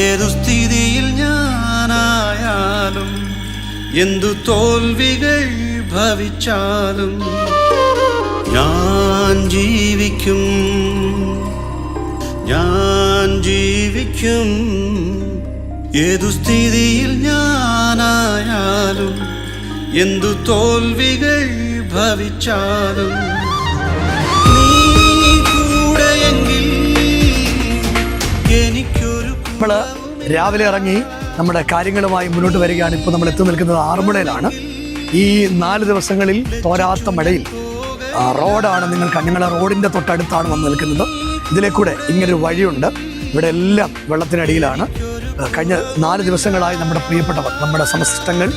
ഏതു സ്ഥിതിയിൽ ഞാനായാലും എന്തു തോൽവികൾ ഭവിച്ചാലും ഞാൻ ജീവിക്കും, ഞാൻ ജീവിക്കും. ഏതു സ്ഥിതിയിൽ ഞാനായാലും എന്തു തോൽവികൾ ഭവിച്ചാലും നീ കൂടെയെങ്കിൽ എനിക്കൊരു. നമ്മൾ രാവിലെ ഇറങ്ങി നമ്മുടെ കാര്യങ്ങളുമായി മുന്നോട്ട് വരികയാണ്. ഇപ്പോൾ നമ്മൾ എത്തി നിൽക്കുന്നത് ആറന്മുളയിലാണ്. ഈ 4 ദിവസങ്ങളിൽ തോരാത്ത മഴയിൽ റോഡാണ് ഞങ്ങളെ റോഡിൻ്റെ തൊട്ടടുത്താണ് വന്ന് നിൽക്കുന്നത്. ഇതിലേക്കൂടെ ഇങ്ങനൊരു വഴിയുണ്ട്. ഇവിടെ എല്ലാം വെള്ളത്തിനടിയിലാണ്. കഴിഞ്ഞ 4 ദിവസങ്ങളായി നമ്മുടെ പ്രിയപ്പെട്ടവർ, നമ്മുടെ സമസ്തങ്ങൾ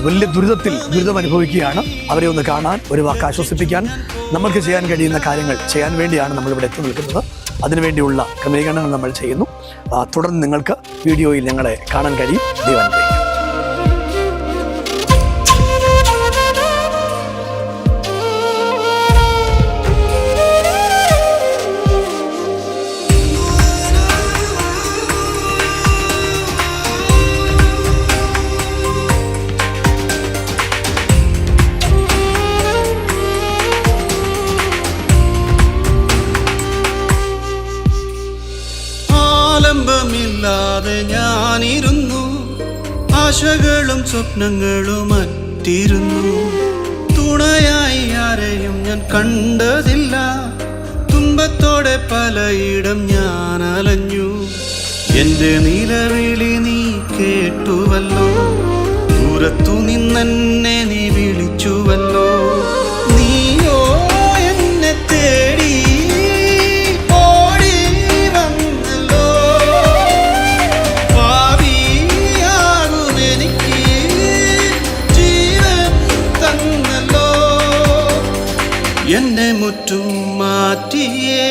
വലിയ ദുരിതം അനുഭവിക്കുകയാണ്. അവരെ ഒന്ന് കാണാൻ, ഒരു വാക്ക് ആശ്വസിപ്പിക്കാൻ, നമുക്ക് ചെയ്യാൻ കഴിയുന്ന കാര്യങ്ങൾ ചെയ്യാൻ വേണ്ടിയാണ് നമ്മളിവിടെ എത്തി നിൽക്കുന്നത്. അതിനുവേണ്ടിയുള്ള ക്രമീകരണങ്ങൾ നമ്മൾ ചെയ്യുന്നു. തുടർന്ന് നിങ്ങൾക്ക് വീഡിയോയിൽ ഞങ്ങളെ കാണാൻ കഴിയും. ദൈവം അനുഗ്രഹിക്കട്ടെ. ആലംബമില്ലാതെ ഞാനിരുന്നു, ആശകളും സ്വപ്നങ്ങളും അറ്റിരുന്നു. തുണയായി ആരെയും ഞാൻ കണ്ടതില്ല, തുമ്പത്തോടെ പലയിടം ഞാൻ അലഞ്ഞു. എന്റെ നിലവിളി നീ കേട്ടുവല്ലോ, ദൂരത്തു നിന്നെന്നെ നീ വിളിച്ചുവല്ലോ. നീയോ എന്നെ തേടി എന്നെ മുറ്റും മാറ്റിയേ.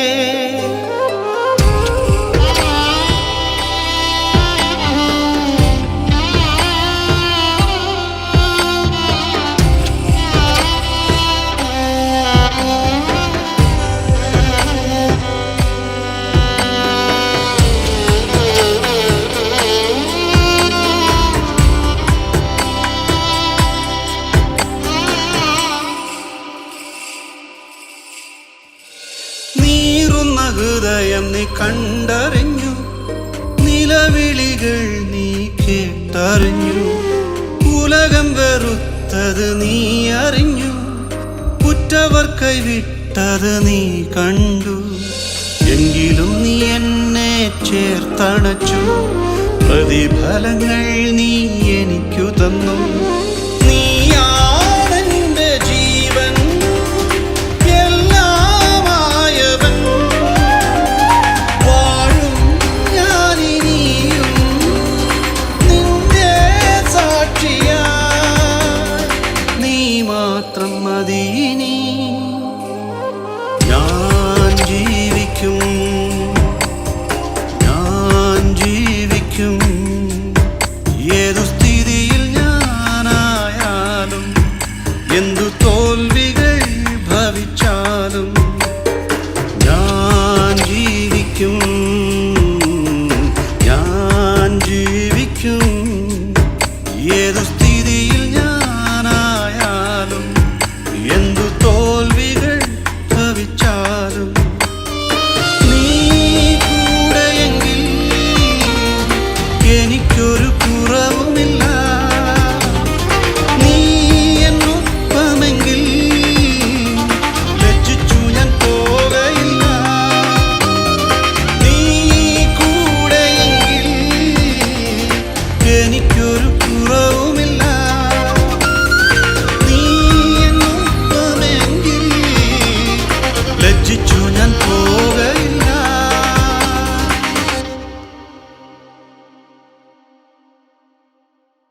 ഹൃദയം നീ കണ്ടറിഞ്ഞു, നിലവിളികൾ നീ കേട്ടറിഞ്ഞു. ഉലകം വെറുത്തത് നീ അറിഞ്ഞു, ഉറ്റവർ കൈവിട്ടത് നീ കണ്ടു. എങ്കിലും നീ എന്നെ ചേർത്തണച്ചു, പ്രതിഫലങ്ങൾ നീ എനിക്കു തന്നു.